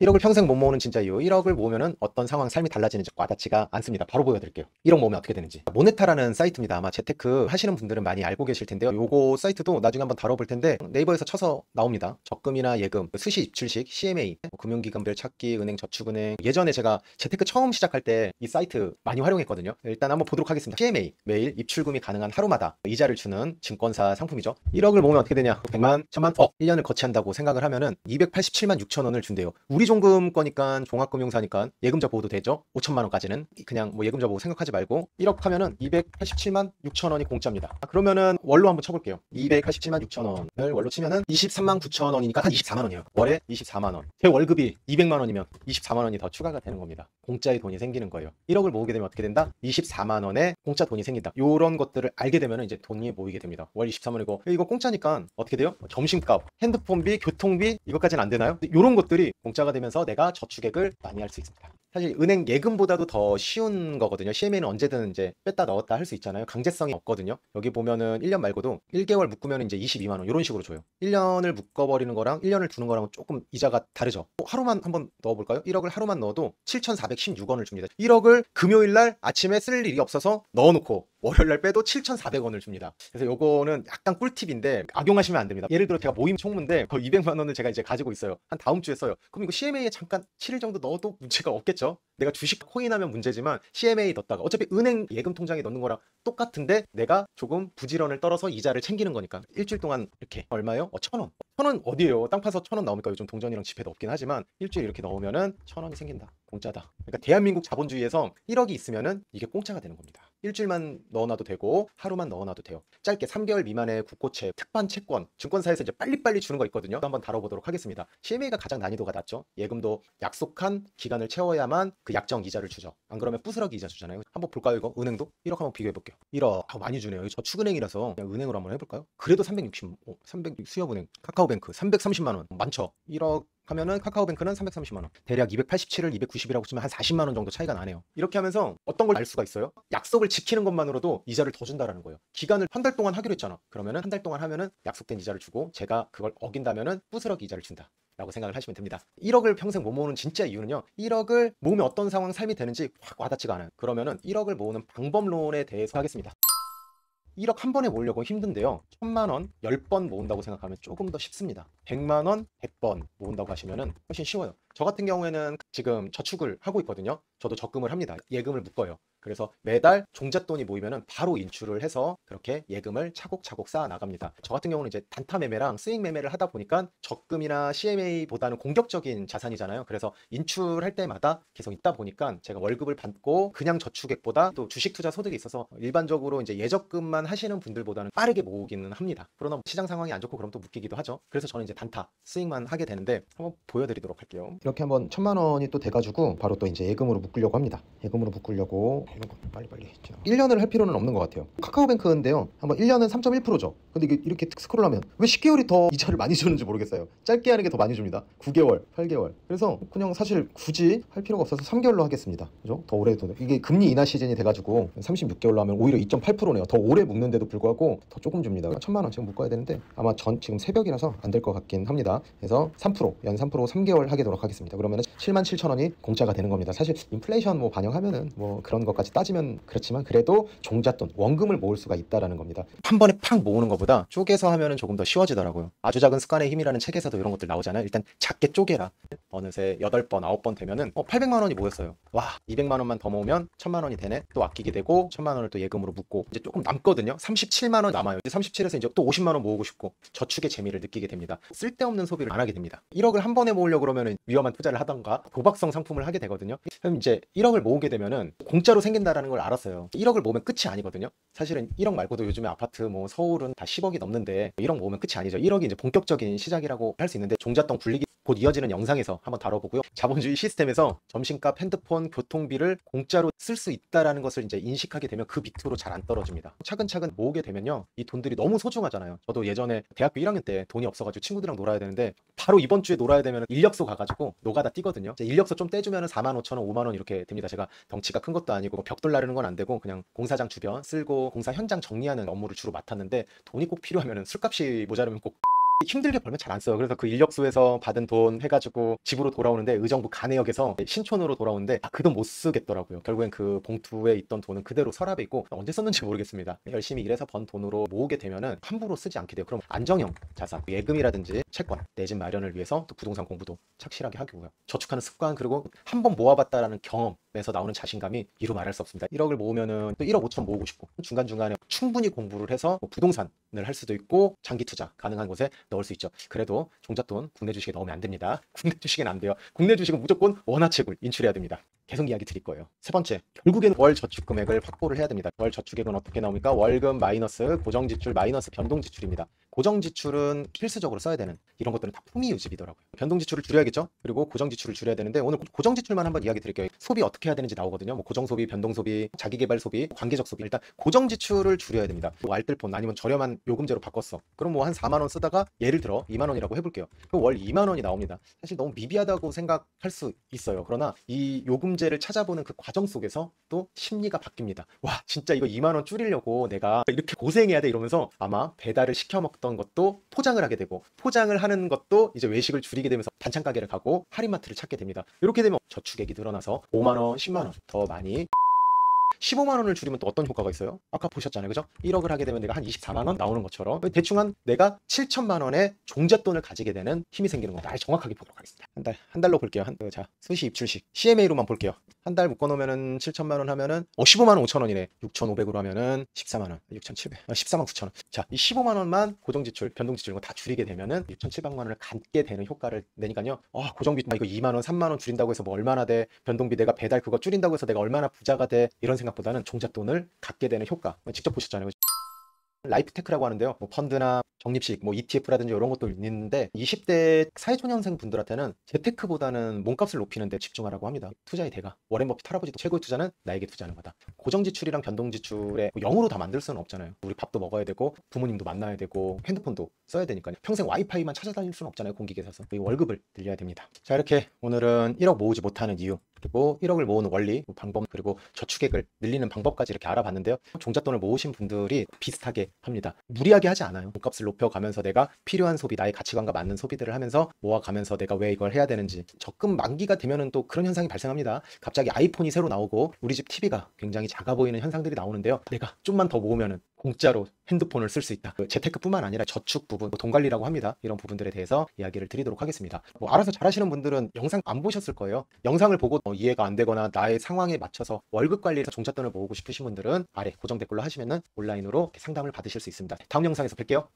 1억을 평생 못 모으는 진짜 이유. 1억을 모으면은 어떤 상황, 삶이 달라지는지 와닿지가 않습니다. 바로 보여드릴게요. 1억 모으면 어떻게 되는지. 모네타라는 사이트입니다. 아마 재테크 하시는 분들은 많이 알고 계실 텐데요. 요거 사이트도 나중에 한번 다뤄볼 텐데 네이버에서 쳐서 나옵니다. 적금이나 예금, 수시 입출식, CMA, 금융기관별 찾기, 은행, 저축은행. 예전에 제가 재테크 처음 시작할 때 이 사이트 많이 활용했거든요. 일단 한번 보도록 하겠습니다. CMA, 매일 입출금이 가능한 하루마다 이자를 주는 증권사 상품이죠. 1억을 모으면 어떻게 되냐? 100만, 1000만, 1년을 거치한다고 생각을 하면은 287만 6천 원을 준대요. 우리 종금 거니까 종합금융사니까 예금자 보호도 되죠. 5천만 원까지는 그냥 뭐 예금자 보호 생각하지 말고 1억 하면은 287만 6천 원이 공짜입니다. 그러면은 월로 한번 쳐볼게요. 287만 6천 원을 월로 치면은 23만 9천 원이니까 한 24만 원이에요. 월에 24만 원. 제 월급이 200만 원이면 24만 원이 더 추가가 되는 겁니다. 공짜의 돈이 생기는 거예요. 1억을 모으게 되면 어떻게 된다? 24만 원에 공짜 돈이 생긴다. 요런 것들을 알게 되면 이제 돈이 모이게 됩니다. 월 24만원이고 이거 공짜니까 어떻게 돼요? 점심값, 핸드폰비, 교통비 이것까지는 안 되나요? 요런 것들이 공짜가 되면서 내가 저축액을 많이 할 수 있습니다. 사실 은행 예금보다도 더 쉬운 거거든요. CMA는 언제든 이제 뺐다 넣었다 할 수 있잖아요. 강제성이 없거든요. 여기 보면은 1년 말고도 1개월 묶으면 이제 22만 원 이런 식으로 줘요. 1년을 묶어버리는 거랑 1년을 두는 거랑 조금 이자가 다르죠. 하루만 한번 넣어볼까요? 1억을 하루만 넣어도 7,416원을 줍니다. 1억을 금요일 날 아침에 쓸 일이 없어서 넣어놓고 월요일 날 빼도 7,400원을 줍니다. 그래서 요거는 약간 꿀팁인데 악용하시면 안 됩니다. 예를 들어 제가 모임 총무인데 거의 200만 원을 제가 이제 가지고 있어요. 한 다음 주에 써요. 그럼 이거 CMA에 잠깐 7일 정도 넣어도 문제가 없겠죠? 내가 주식 코인 하면 문제지만 CMA 넣었다가 어차피 은행 예금 통장에 넣는 거랑 똑같은데 내가 조금 부지런을 떨어서 이자를 챙기는 거니까 일주일 동안 이렇게 얼마예요? 1,000원. 1,000원 어디에요? 땅 파서 1,000원 나오니까 요즘 동전이랑 지폐도 없긴 하지만 일주일 이렇게 넣으면은 1,000원이 생긴다. 공짜다. 그러니까 대한민국 자본주의에서 1억이 있으면은 이게 공짜가 되는 겁니다. 일주일만 넣어놔도 되고 하루만 넣어놔도 돼요. 짧게 3개월 미만의 국고채, 특판 채권, 증권사에서 이제 빨리빨리 주는 거 있거든요. 한번 다뤄보도록 하겠습니다. CMA가 가장 난이도가 낮죠. 예금도 약속한 기간을 채워야만 그 약정 이자를 주죠. 안 그러면 부스러기 이자 주잖아요. 한번 볼까요 이거? 은행도? 1억 한번 비교해 볼게요. 1억 많이 주네요. 저축은행이라서 그냥 은행으로 한번 해볼까요? 그래도 360 수협은행, 카카오뱅크 330만 원 많죠. 1억 하면은 카카오뱅크는 330만 원. 대략 287을 290이라고 치면 한 40만 원 정도 차이가 나네요. 이렇게 하면서 어떤 걸 알 수가 있어요? 약속을 지키는 것만으로도 이자를 더 준다라는 거예요. 기간을 한 달 동안 하기로 했잖아. 그러면은 한 달 동안 하면은 약속된 이자를 주고 제가 그걸 어긴다면은 부스러기 이자를 준다. 라고 생각을 하시면 됩니다. 1억을 평생 못 모으는 진짜 이유는요. 1억을 모으면 어떤 상황 삶이 되는지 확 와닿지가 않아요. 그러면은 1억을 모으는 방법론에 대해서 하겠습니다. 1억 한 번에 모으려고 힘든데요. 1,000만 원 10번 모은다고 생각하면 조금 더 쉽습니다. 100만 원 100번 모은다고 하시면은 훨씬 쉬워요. 저 같은 경우에는 지금 저축을 하고 있거든요. 저도 적금을 합니다. 예금을 묶어요. 그래서 매달 종잣돈이 모이면은 바로 인출을 해서 그렇게 예금을 차곡차곡 쌓아 나갑니다. 저 같은 경우는 이제 단타 매매랑 스윙 매매를 하다 보니까 적금이나 CMA보다는 공격적인 자산이잖아요. 그래서 인출할 때마다 계속 있다 보니까 제가 월급을 받고 그냥 저축액보다 또 주식 투자 소득이 있어서 일반적으로 이제 예적금만 하시는 분들보다는 빠르게 모으기는 합니다. 그러나 시장 상황이 안 좋고 그럼 또 묶이기도 하죠. 그래서 저는 이제 단타 스윙만 하게 되는데 한번 보여드리도록 할게요. 이렇게 한번 1,000만 원이 또 돼가지고 바로 또 이제 예금으로 묶으려고 합니다. 예금으로 묶으려고 이런 거 빨리빨리 1년을 할 필요는 없는 것 같아요. 카카오뱅크인데요. 한번 1년은 3.1%죠. 근데 이게 이렇게 스크롤하면 왜 10개월이 더 이자를 많이 주는지 모르겠어요. 짧게 하는 게 더 많이 줍니다. 9개월, 8개월. 그래서 그냥 사실 굳이 할 필요가 없어서 3개월로 하겠습니다. 그죠? 더 오래 도 이게 금리 인하 시즌이 돼가지고 36개월로 하면 오히려 2.8%네요. 더 오래 묶는데도 불구하고 더 조금 줍니다. 1,000만 원 지금 묶어야 되는데 아마 지금 새벽이라서 안 될 것 같긴 합니다. 그래서 3%, 연 3% 3개월 하도록 하겠습니다. 그러면은 77,000원이 공짜가 되는 겁니다. 사실 인플레이션 뭐 반영하면은 뭐 그런 것까지 따지면 그렇지만 그래도 종잣돈, 원금을 모을 수가 있다라는 겁니다. 한 번에 팍 모으는 것보다 쪼개서 하면은 조금 더 쉬워지더라고요. 아주 작은 습관의 힘이라는 책에서도 이런 것들 나오잖아요. 일단 작게 쪼개라. 어느새 8번, 9번 되면은 800만 원이 모였어요. 와, 200만 원만 더 모으면 1,000만 원이 되네. 또 아끼게 되고 1,000만 원을 또 예금으로 묶고 이제 조금 남거든요. 37만 원 남아요. 이제 37에서 이제 또 50만 원 모으고 싶고 저축의 재미를 느끼게 됩니다. 쓸데없는 소비를 안 하게 됩니다. 1억을 한 번에 모으려고 그러면은 위험한 투자를 하던가 도박성 상품을 하게 되거든요. 그럼 이제 1억을 모으게 되면은 공짜로 생긴다라는 걸 알았어요. 1억을 모으면 끝이 아니거든요. 사실은 1억 말고도 요즘에 아파트 뭐 서울은 다 10억이 넘는데 1억 모으면 끝이 아니죠. 1억이 이제 본격적인 시작이라고 할 수 있는데 종잣돈 굴리기 곧 이어지는 영상에서 한번 다뤄보고요. 자본주의 시스템에서 점심값, 핸드폰, 교통비를 공짜로 쓸 수 있다라는 것을 이제 인식하게 되면 그 밑으로 잘 안 떨어집니다. 차근차근 모으게 되면요. 이 돈들이 너무 소중하잖아요. 저도 예전에 대학교 1학년 때 돈이 없어가지고 친구들이랑 놀아야 되는데 바로 이번 주에 놀아야 되면 인력소 가가지고 노가다 뛰거든요. 인력소 좀 떼주면 45,000원, 5만원 이렇게 됩니다. 제가 덩치가 큰 것도 아니고 벽돌 나르는 건 안 되고 그냥 공사장 주변 쓸고 공사 현장 정리하는 업무를 주로 맡았는데 돈이 꼭 필요하면 술값이 모자르면 꼭 힘들게 벌면 잘 안 써요. 그래서 그 인력수에서 받은 돈 해가지고 집으로 돌아오는데 의정부 간해역에서 신촌으로 돌아오는데 그 돈 못 쓰겠더라고요. 결국엔 그 봉투에 있던 돈은 그대로 서랍에 있고 언제 썼는지 모르겠습니다. 열심히 일해서 번 돈으로 모으게 되면은 함부로 쓰지 않게 돼요. 그럼 안정형 자산, 예금이라든지 채권, 내 집 마련을 위해서 또 부동산 공부도 착실하게 하고요. 저축하는 습관, 그리고 한번 모아봤다라는 경험에서 나오는 자신감이 이루 말할 수 없습니다. 1억을 모으면은 또 1억 5천 모으고 싶고, 중간중간에 충분히 공부를 해서 뭐 부동산을 할 수도 있고 장기 투자 가능한 곳에 넣을 수 있죠. 그래도 종잣돈 국내 주식에 넣으면 안 됩니다. 국내 주식엔 안 돼요. 국내 주식은 무조건 원화채굴 인출해야 됩니다. 계속 이야기 드릴 거예요. 세 번째, 결국에는 월 저축 금액을 확보를 해야 됩니다. 월 저축액은 어떻게 나옵니까? 월금 마이너스 고정 지출 마이너스 변동 지출입니다. 고정 지출은 필수적으로 써야 되는, 이런 것들은 다 품위 유지비더라고요. 변동 지출을 줄여야겠죠? 그리고 고정 지출을 줄여야 되는데, 오늘 고정 지출만 한번 이야기 드릴게요. 소비 어떻게 해야 되는지 나오거든요. 뭐 고정 소비, 변동 소비, 자기 개발 소비, 관계적 소비. 일단 고정 지출을 줄여야 됩니다. 뭐 알뜰폰 아니면 저렴한 요금제로 바꿨어. 그럼 뭐 한 4만 원 쓰다가 예를 들어 2만 원이라고 해볼게요. 그럼 월 2만 원이 나옵니다. 사실 너무 미비하다고 생각할 수 있어요. 그러나 이 요금제를 찾아보는 그 과정 속에서 또 심리가 바뀝니다. 와, 진짜 이거 2만 원 줄이려고 내가 이렇게 고생해야 돼, 이러면서 아마 배달을 시켜 먹던 것도 포장을 하게 되고, 포장을 하는 것도 이제 외식을 줄이게 되면서 반찬 가게를 가고 할인마트를 찾게 됩니다. 이렇게 되면 저축액이 늘어나서 5만 원, 10만 원 더 많이, 15만 원을 줄이면 또 어떤 효과가 있어요? 아까 보셨잖아요. 그죠? 1억을 하게 되면 내가 한 24만 원 나오는 것처럼 대충 한 내가 7천만 원의 종잣돈을 가지게 되는 힘이 생기는 겁니다. 정확하게 보도록 하겠습니다. 한 달로 볼게요. 자, 수시 입출식 CMA로만 볼게요. 한 달 묶어 놓으면은 7천만 원 하면은 15만 원 5천 원이네. 6,500으로 하면은 14만 원, 6,700, 14만 9천 원. 자, 이 15만 원만 고정 지출, 변동 지출 이런 거 다 줄이게 되면은 6,700만 원을 갖게 되는 효과를 내니까요. 고정비 이거 2만 원, 3만 원 줄인다고 해서 뭐 얼마나 돼? 변동비 내가 배달 그거 줄인다고 해서 내가 얼마나 부자가 돼? 이런 생각보다는 종잣돈을 갖게 되는 효과, 직접 보셨잖아요. 라이프테크라고 하는데요. 뭐 펀드나 적립식, 뭐 ETF라든지 이런 것도 있는데 20대 사회초년생 분들한테는 재테크보다는 몸값을 높이는 데 집중하라고 합니다. 투자의 대가. 워렌 버핏 할아버지도 최고의 투자는 나에게 투자하는 거다. 고정 지출이랑 변동 지출에 뭐 0으로 다 만들 수는 없잖아요. 우리 밥도 먹어야 되고 부모님도 만나야 되고 핸드폰도 써야 되니까요. 평생 와이파이만 찾아다닐 수는 없잖아요. 공기계 사서. 월급을 늘려야 됩니다. 자, 이렇게 오늘은 1억 모으지 못하는 이유, 그리고 1억을 모으는 원리, 방법, 그리고 저축액을 늘리는 방법까지 이렇게 알아봤는데요. 종잣돈을 모으신 분들이 비슷하게 합니다. 무리하게 하지 않아요. 몸값을 높여가면서 내가 필요한 소비, 나의 가치관과 맞는 소비들을 하면서 모아가면서 내가 왜 이걸 해야 되는지, 적금 만기가 되면은 또 그런 현상이 발생합니다. 갑자기 아이폰이 새로 나오고 우리 집 TV가 굉장히 작아 보이는 현상들이 나오는데요. 내가 좀만 더 모으면은 공짜로 핸드폰을 쓸 수 있다. 재테크뿐만 아니라 저축 부분, 돈 관리라고 합니다. 이런 부분들에 대해서 이야기를 드리도록 하겠습니다. 알아서 잘하시는 분들은 영상 안 보셨을 거예요. 영상을 보고 이해가 안 되거나 나의 상황에 맞춰서 월급 관리에서 종잣돈을 모으고 싶으신 분들은 아래 고정 댓글로 하시면은 온라인으로 상담을 받으실 수 있습니다. 다음 영상에서 뵐게요.